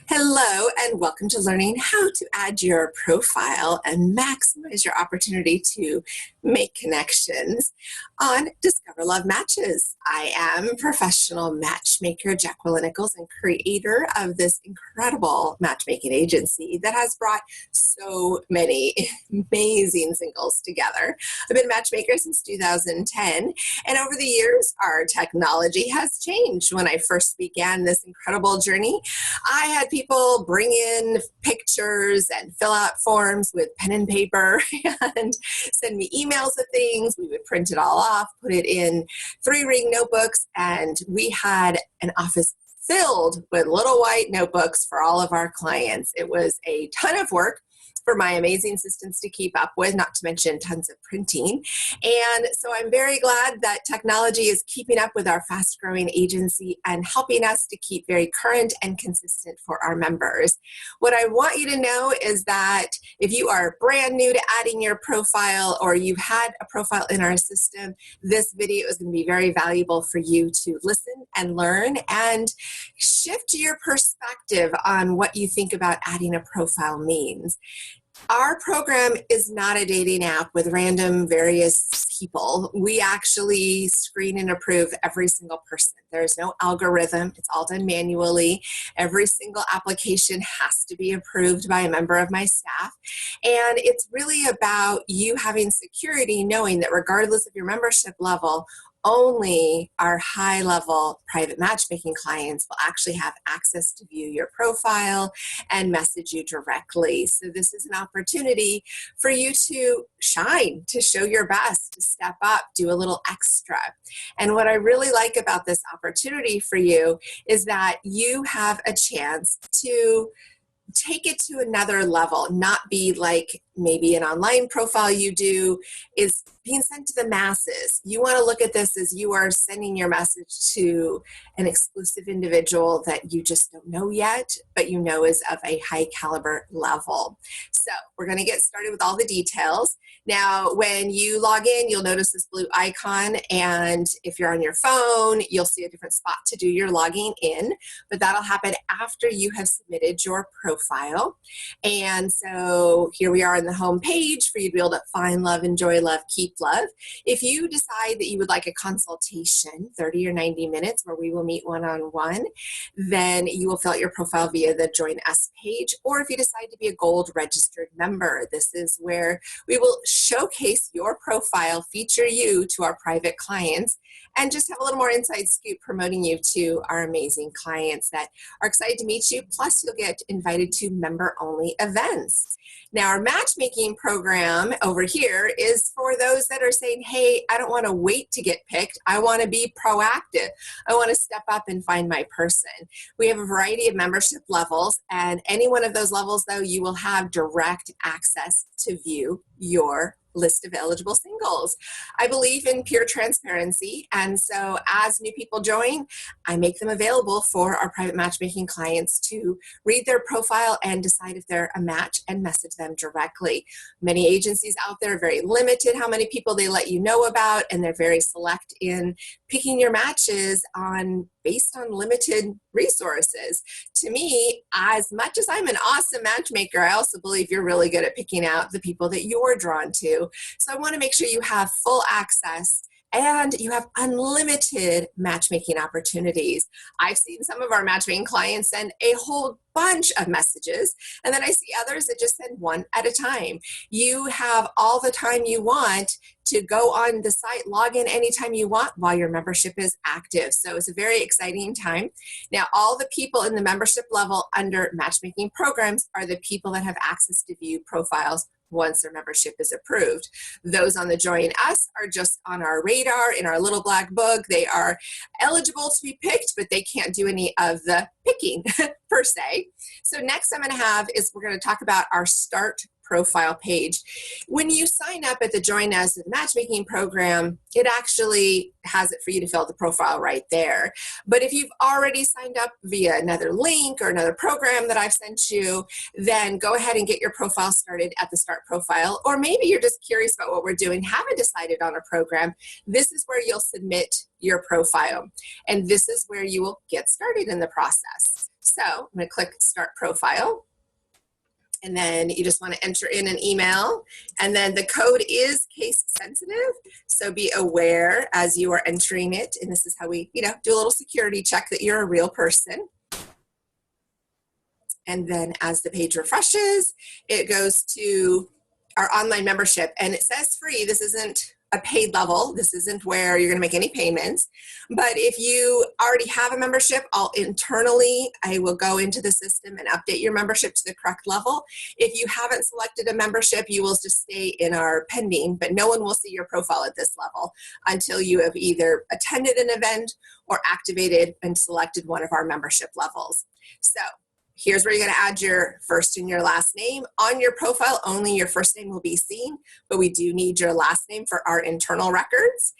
Hello, and welcome to learning how to add your profile and maximize your opportunity to make connections on Discover Love Matches. I am professional matchmaker Jacqueline Nichols and creator of this incredible matchmaking agency that has brought so many amazing singles together. I've been a matchmaker since 2010, and over the years, our technology has changed. When I first began this incredible journey, I had people bring in pictures and fill out forms with pen and paper and send me emails of things. We would print it all off, put it in 3-ring notebooks, and we had an office filled with little white notebooks for all of our clients. It was a ton of work for my amazing assistants to keep up with, not to mention tons of printing. And so I'm very glad that technology is keeping up with our fast-growing agency and helping us to keep very current and consistent for our members. What I want you to know is that if you are brand new to adding your profile or you've had a profile in our system, this video is going to be very valuable for you to listen and learn and shift your perspective on what you think about adding a profile means. Our program is not a dating app with random various people. We actually screen and approve every single person. There's no algorithm. It's all done manually. Every single application has to be approved by a member of my staff. And it's really about you having security, knowing that regardless of your membership level, only our high-level private matchmaking clients will actually have access to view your profile and message you directly. So this is an opportunity for you to shine, to show your best, to step up, do a little extra. And what I really like about this opportunity for you is that you have a chance to take it to another level, not be like maybe an online profile you do is being sent to the masses. You want to look at this as you are sending your message to an exclusive individual that you just don't know yet, but you know is of a high caliber level. So we're going to get started with all the details. Now, when you log in, you'll notice this blue icon, and if you're on your phone, you'll see a different spot to do your logging in, but that'll happen after you have submitted your profile. And so here we are on the home page for you to be able to find love, enjoy love, keep love. If you decide that you would like a consultation, 30 or 90 minutes where we will meet one-on-one, then you will fill out your profile via the Join Us page. Or if you decide to be a gold registered member, this is where we will showcase your profile, feature you to our private clients, and just have a little more inside scoop promoting you to our amazing clients that are excited to meet you. Plus, you'll get invited to member-only events. Now, our matchmaking program over here is for those that are saying, hey, I don't want to wait to get picked. I want to be proactive. I want to step up and find my person. We have a variety of membership levels, and any one of those levels, though, you will have direct access to view your list of eligible singles. I believe in pure transparency, and so as new people join, I make them available for our private matchmaking clients to read their profile and decide if they're a match and message them directly. Many agencies out there are very limited how many people they let you know about, and they're very select in picking your matches based on limited resources. To me, as much as I'm an awesome matchmaker, I also believe you're really good at picking out the people that you're drawn to. So I want to make sure you have full access and you have unlimited matchmaking opportunities. I've seen some of our matchmaking clients send a whole bunch of messages, and then I see others that just send one at a time. You have all the time you want to go on the site, log in anytime you want while your membership is active. So it's a very exciting time. Now, all the people in the membership level under matchmaking programs are the people that have access to view profiles once their membership is approved. Those on the Join Us are just on our radar in our little black book. They are eligible to be picked, but they can't do any of the picking per se. So next I'm going to have is we're going to talk about our Start profile page. When you sign up at the Join Us matchmaking program, it actually has it for you to fill out the profile right there. But if you've already signed up via another link or another program that I've sent you, then go ahead and get your profile started at the Start profile. Or maybe you're just curious about what we're doing, haven't decided on a program. This is where you'll submit your profile. And this is where you will get started in the process. So I'm going to click Start Profile. And then you just want to enter in an email. And then the code is case sensitive. So be aware as you are entering it. And this is how we, do a little security check that you're a real person. And then as the page refreshes, it goes to our online membership. And it says free. This isn't a paid level. This isn't where you're going to make any payments. But if you already have a membership, I will go into the system and update your membership to the correct level. If you haven't selected a membership, you will just stay in our pending, but no one will see your profile at this level until you have either attended an event or activated and selected one of our membership levels. So here's where you're going to add your first and your last name. On your profile, only your first name will be seen, but we do need your last name for our internal records.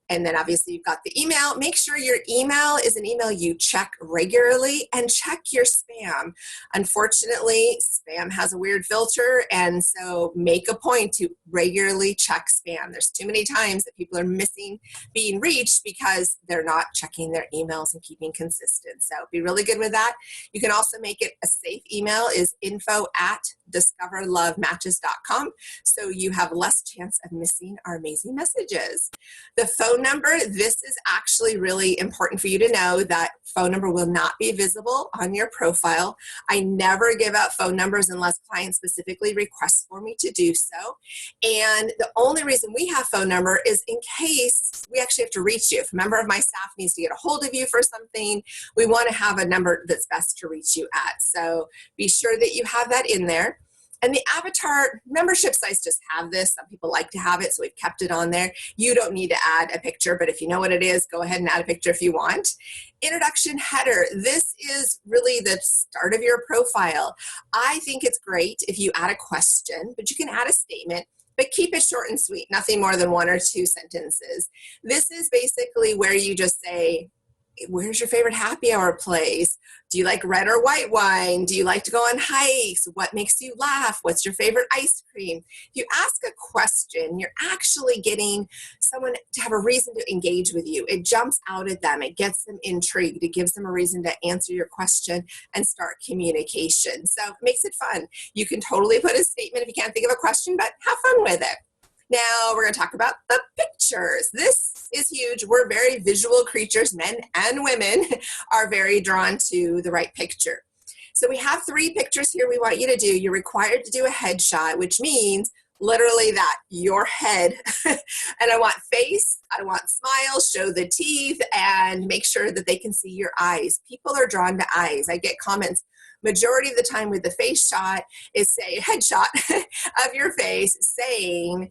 And then obviously you've got the email. Make sure your email is an email you check regularly, and check your spam. Unfortunately, spam has a weird filter, and so make a point to regularly check spam. There's too many times that people are missing being reached because they're not checking their emails and keeping consistent. So be really good with that. You can also make it a safe email is info@discoverlovematches.com, so you have less chance of missing our amazing messages. The phone number, this is actually really important for you to know that phone number will not be visible on your profile. I never give out phone numbers unless clients specifically request for me to do so. And the only reason we have phone number is in case we actually have to reach you. If a member of my staff needs to get a hold of you for something, we want to have a number that's best to reach you at. So be sure that you have that in there. And the avatar membership sites just have this. Some people like to have it, so we've kept it on there. You don't need to add a picture, but if you know what it is, go ahead and add a picture if you want. Introduction header. This is really the start of your profile. I think it's great if you add a question, but you can add a statement, but keep it short and sweet, nothing more than 1 or 2 sentences. This is basically where you just say, where's your favorite happy hour place? Do you like red or white wine? Do you like to go on hikes? What makes you laugh? What's your favorite ice cream? If you ask a question, you're actually getting someone to have a reason to engage with you. It jumps out at them. It gets them intrigued. It gives them a reason to answer your question and start communication. So it makes it fun. You can totally put a statement if you can't think of a question, but have fun with it. Now we're going to talk about the pictures. This is huge. We're very visual creatures. Men and women are very drawn to the right picture. So we have 3 pictures here we want you to do. You're required to do a headshot, which means literally that, your head. And I want face, I want smile, show the teeth, and make sure that they can see your eyes. People are drawn to eyes. I get comments majority of the time with the face shot is say headshot of your face saying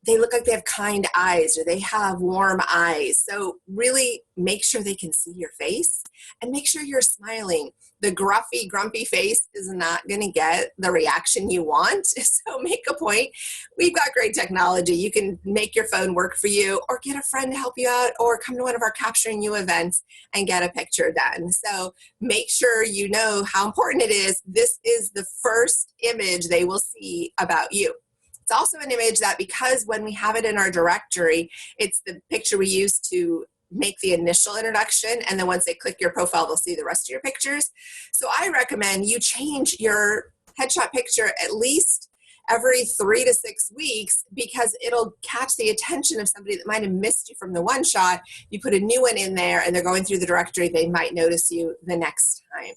they look like they have kind eyes or they have warm eyes. So really make sure they can see your face and make sure you're smiling. The gruffy, grumpy face is not going to get the reaction you want. So make a point. We've got great technology. You can make your phone work for you or get a friend to help you out or come to one of our Capturing You events and get a picture done. So make sure you know how important it is. This is the first image they will see about you. It's also an image that, because when we have it in our directory, it's the picture we use to make the initial introduction, and then once they click your profile, they'll see the rest of your pictures. So I recommend you change your headshot picture at least every 3 to 6 weeks, because it'll catch the attention of somebody that might have missed you from the one shot. You put a new one in there and they're going through the directory, they might notice you the next time.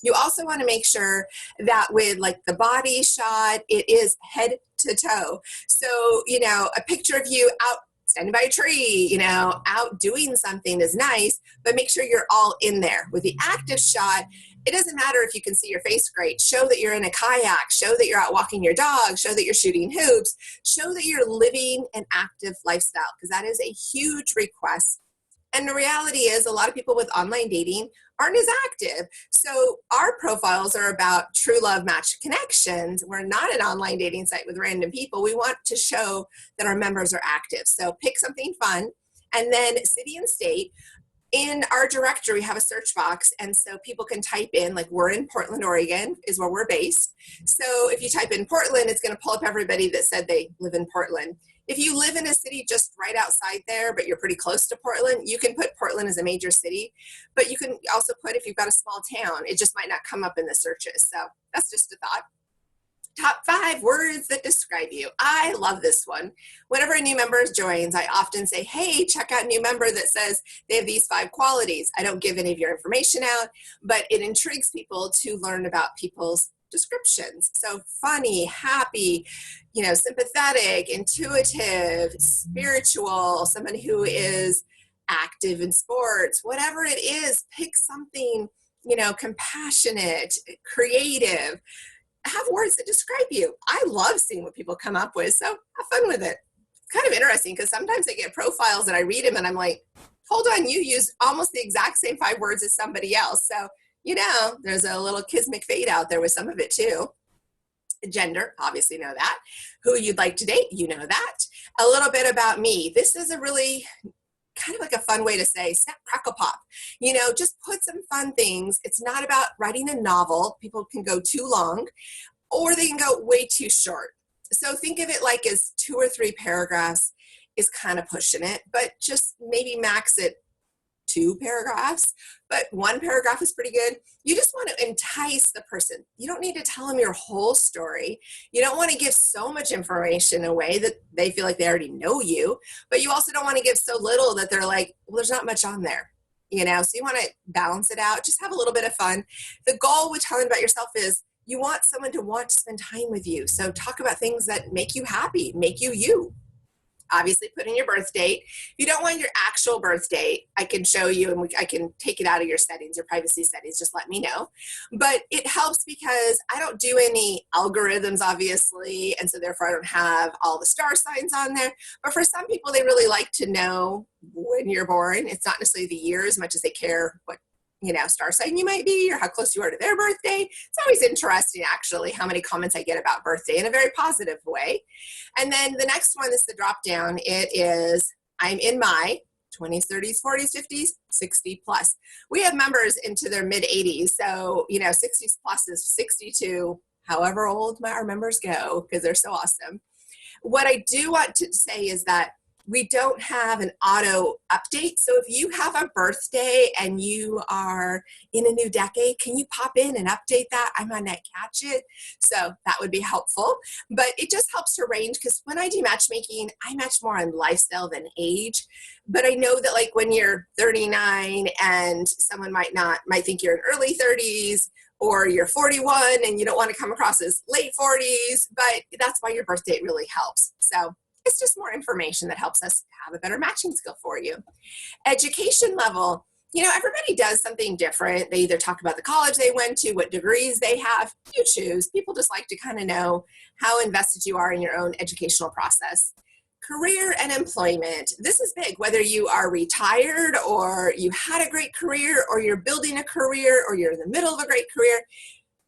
You also want to make sure that with like the body shot, it is head to toe. So, a picture of you out standing by a tree, out doing something is nice, but make sure you're all in there. With the active shot, it doesn't matter if you can see your face great. Show that you're in a kayak, show that you're out walking your dog, show that you're shooting hoops, show that you're living an active lifestyle, because that is a huge request. And the reality is a lot of people with online dating aren't as active. So our profiles are about true love match connections. We're not an online dating site with random people. We want to show that our members are active. So pick something fun, and then city and state. In our directory, we have a search box, and so people can type in, like, we're in Portland, Oregon is where we're based. So if you type in Portland, it's going to pull up everybody that said they live in Portland. If you live in a city just right outside there, but you're pretty close to Portland, you can put Portland as a major city, but you can also put if you've got a small town, it just might not come up in the searches. So that's just a thought. Top 5 words that describe you. I love this one. Whenever a new member joins, I often say, hey, check out a new member that says they have these 5 qualities. I don't give any of your information out, but it intrigues people to learn about people's descriptions. So funny, happy, sympathetic, intuitive, spiritual, somebody who is active in sports, whatever it is, pick something, compassionate, creative. Have words that describe you. I love seeing what people come up with, so have fun with it. It's kind of interesting because sometimes I get profiles and I read them and I'm like, hold on, you use almost the exact same 5 words as somebody else. So, there's a little kismic fade out there with some of it too. Gender, obviously know that. Who you'd like to date, that. A little bit about me. This is a really kind of like a fun way to say snap, crackle, pop. Just put some fun things. It's not about writing a novel. People can go too long or they can go way too short. So think of it like as 2 or 3 paragraphs is kind of pushing it, but just maybe max it 2 paragraphs, but 1 paragraph is pretty good. You just want to entice the person. You don't need to tell them your whole story. You don't want to give so much information away that they feel like they already know you, but you also don't want to give so little that they're like, well, there's not much on there, so you want to balance it out. Just have a little bit of fun. The goal with telling about yourself is you want someone to want to spend time with you. So talk about things that make you happy, make you you. Obviously put in your birth date. If you don't want your actual birth date, I can show you and I can take it out of your settings, your privacy settings, just let me know. But it helps because I don't do any algorithms, obviously, and so therefore I don't have all the star signs on there. But for some people, they really like to know when you're born. It's not necessarily the year as much as they care what star sign you might be or how close you are to their birthday. It's always interesting, actually, how many comments I get about birthday in a very positive way. And then the next one is the drop down. It is, I'm in my 20s, 30s, 40s, 50s, 60 plus. We have members into their mid 80s. So, 60s plus is 62, however old our members go, because they're so awesome. What I do want to say is that we don't have an auto update. So if you have a birthday and you are in a new decade, can you pop in and update that? I might not catch it. So that would be helpful. But it just helps to range because when I do matchmaking, I match more on lifestyle than age. But I know that like when you're 39 and someone might think you're in early 30s, or you're 41 and you don't want to come across as late 40s, but that's why your birth date really helps. So it's just more information that helps us have a better matching skill for you. Education level, everybody does something different. They either talk about the college they went to, what degrees they have, you choose. People just like to kind of know how invested you are in your own educational process. Career and employment. This is big, whether you are retired or you had a great career or you're building a career or you're in the middle of a great career.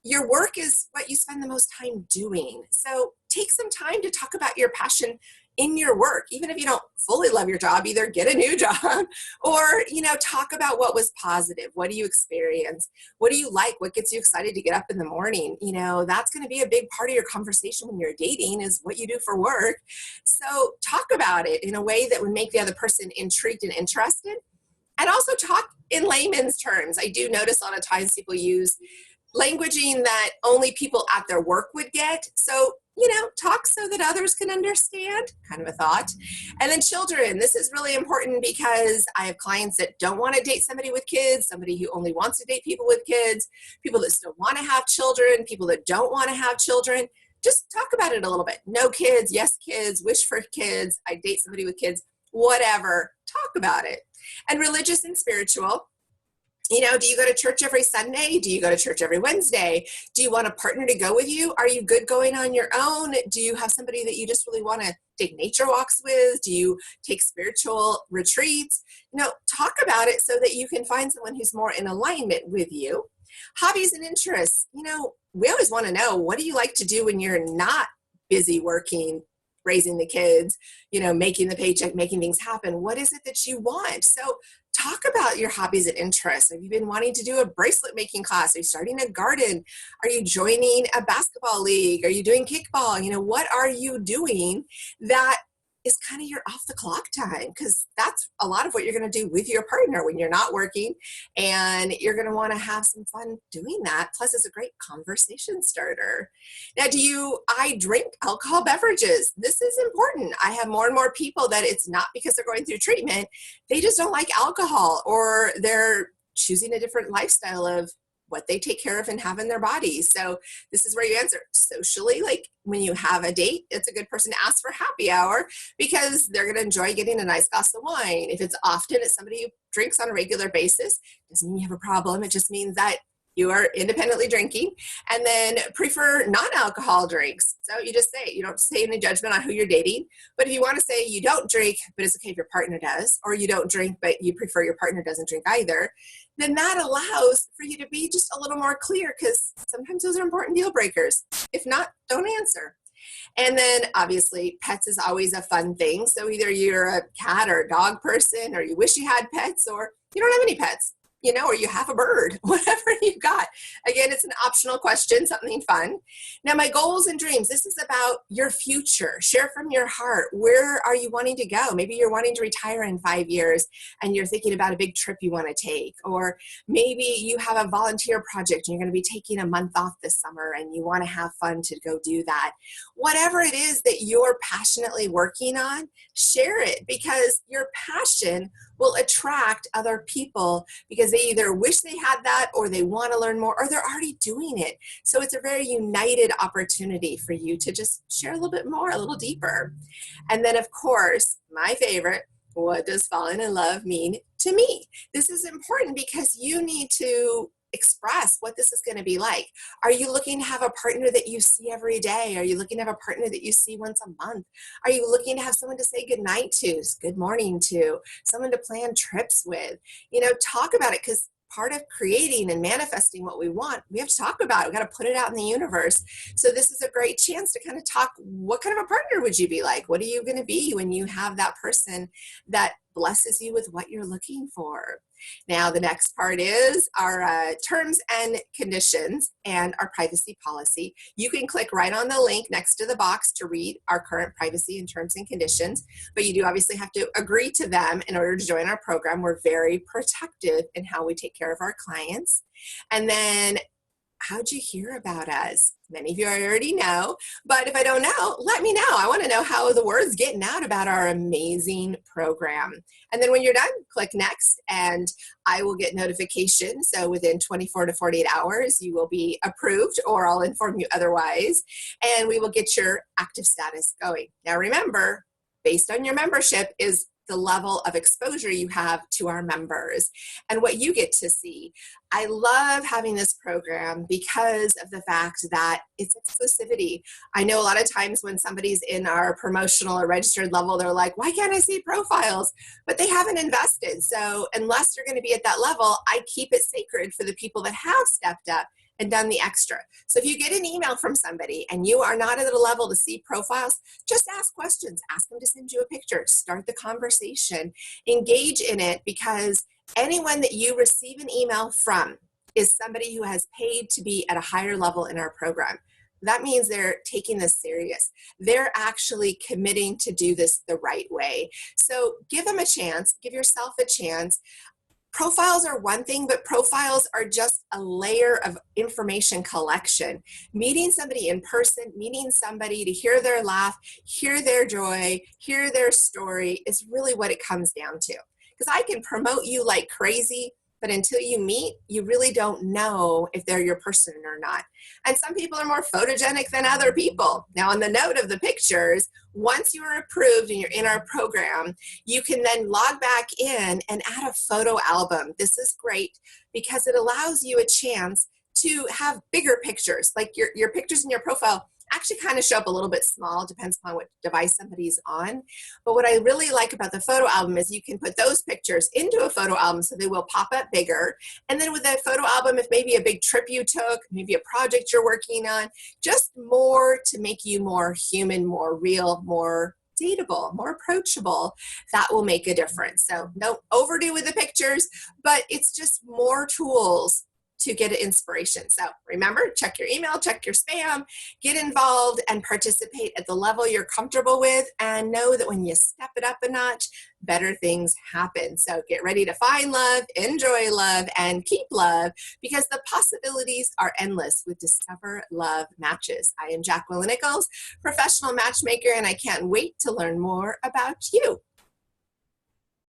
Your work is what you spend the most time doing. So take some time to talk about your passion in your work. Even if you don't fully love your job, either get a new job or, talk about what was positive. What do you experience? What do you like? What gets you excited to get up in the morning? That's going to be a big part of your conversation when you're dating is what you do for work. So talk about it in a way that would make the other person intrigued and interested. And also talk in layman's terms. I do notice a lot of times people use languaging that only people at their work would get. So, talk so that others can understand, kind of a thought. And then children, this is really important because I have clients that don't want to date somebody with kids, somebody who only wants to date people with kids, people that still want to have children, people that don't want to have children. Just talk about it a little bit. No kids, yes kids, wish for kids, I date somebody with kids, whatever. Talk about it. And religious and spiritual. Do you go to church every Sunday? Do you go to church every Wednesday? Do you want a partner to go with you? Are you good going on your own? Do you have somebody that you just really want to take nature walks with? Do you take spiritual retreats? Talk about it so that you can find someone who's more in alignment with you. Hobbies and interests. We always want to know, what do you like to do when you're not busy working, raising the kids, making the paycheck, making things happen? What is it that you want? So talk about your hobbies and interests. Have you been wanting to do a bracelet making class? Are you starting a garden? Are you joining a basketball league? Are you doing kickball? What are you doing that is kind of your off the clock time, because that's a lot of what you're going to do with your partner when you're not working, and you're going to want to have some fun doing that. Plus, it's a great conversation starter. Now, I drink alcohol beverages. This is important. I have more and more people that it's not because they're going through treatment. They just don't like alcohol, or they're choosing a different lifestyle of what they take care of and have in their bodies. So this is where you answer socially. Like when you have a date, it's a good person to ask for happy hour, because they're going to enjoy getting a nice glass of wine. If it's often, it's somebody who drinks on a regular basis, doesn't mean you have a problem. It just means that you are independently drinking. And then prefer non-alcohol drinks. So you just say, you don't say any judgment on who you're dating. But if you want to say you don't drink, but it's okay if your partner does, or you don't drink, but you prefer your partner doesn't drink either, then that allows for you to be just a little more clear, because sometimes those are important deal breakers. If not, don't answer. And then obviously pets is always a fun thing. So either you're a cat or a dog person, or you wish you had pets, or you don't have any pets, or you have a bird, whatever you got. Again, it's an optional question, something fun. Now, my goals and dreams, this is about your future. Share from your heart. Where are you wanting to go? Maybe you're wanting to retire in 5 years and you're thinking about a big trip you want to take. Or maybe you have a volunteer project and you're going to be taking a month off this summer and you want to have fun to go do that. Whatever it is that you're passionately working on, share it, because your passion will attract other people, because they either wish they had that, or they want to learn more, or they're already doing it. So it's a very united opportunity for you to just share a little bit more, a little deeper. And then, of course, my favorite, what does falling in love mean to me? This is important because you need to express what this is going to be like. Are you looking to have a partner that you see every day? Are you looking to have a partner that you see once a month? Are you looking to have someone to say good night to, good morning to, someone to plan trips with? Talk about it, because part of creating and manifesting what we want, we have to talk about it. We've got to put it out in the universe. So this is a great chance to kind of talk, what kind of a partner would you be like? What are you going to be when you have that person that blesses you with what you're looking for? Now, the next part is our terms and conditions and our privacy policy. You can click right on the link next to the box to read our current privacy and terms and conditions, but you do obviously have to agree to them in order to join our program. We're very protective in how we take care of our clients. And then, how'd you hear about us? Many of you already know, but if I don't know, let me know. I want to know how the word's getting out about our amazing program. And then when you're done, click next, and I will get notification. So within 24 to 48 hours, you will be approved, or I'll inform you otherwise, and we will get your active status going. Now remember, based on your membership is the level of exposure you have to our members and what you get to see. I love having this program because of the fact that it's exclusivity. I know a lot of times when somebody's in our promotional or registered level, they're like, why can't I see profiles? But they haven't invested. So unless you're going to be at that level, I keep it sacred for the people that have stepped up and done the extra. So if you get an email from somebody and you are not at a level to see profiles, just ask questions. Ask them to send you a picture. Start the conversation. Engage in it, because anyone that you receive an email from is somebody who has paid to be at a higher level in our program. That means they're taking this serious. They're actually committing to do this the right way. So give them a chance. Give yourself a chance. Profiles are one thing, but profiles are just a layer of information collection. Meeting somebody in person, meeting somebody to hear their laugh, hear their joy, hear their story is really what it comes down to. Because I can promote you like crazy, but until you meet, you really don't know if they're your person or not. And some people are more photogenic than other people. Now, on the note of the pictures, once you are approved and you're in our program, you can then log back in and add a photo album. This is great because it allows you a chance to have bigger pictures. Like your pictures in your profile actually kind of show up a little bit small, depends upon what device somebody's on. But what I really like about the photo album is you can put those pictures into a photo album so they will pop up bigger. And then with that photo album, if maybe a big trip you took, maybe a project you're working on, just more to make you more human, more real, more dateable, more approachable, that will make a difference. So don't overdo with the pictures, but it's just more tools to get inspiration. So remember, check your email, check your spam, get involved and participate at the level you're comfortable with, and know that when you step it up a notch, better things happen. So get ready to find love, enjoy love, and keep love, because the possibilities are endless with Discover Love Matches. I am Jacqueline Nichols, professional matchmaker, and I can't wait to learn more about you.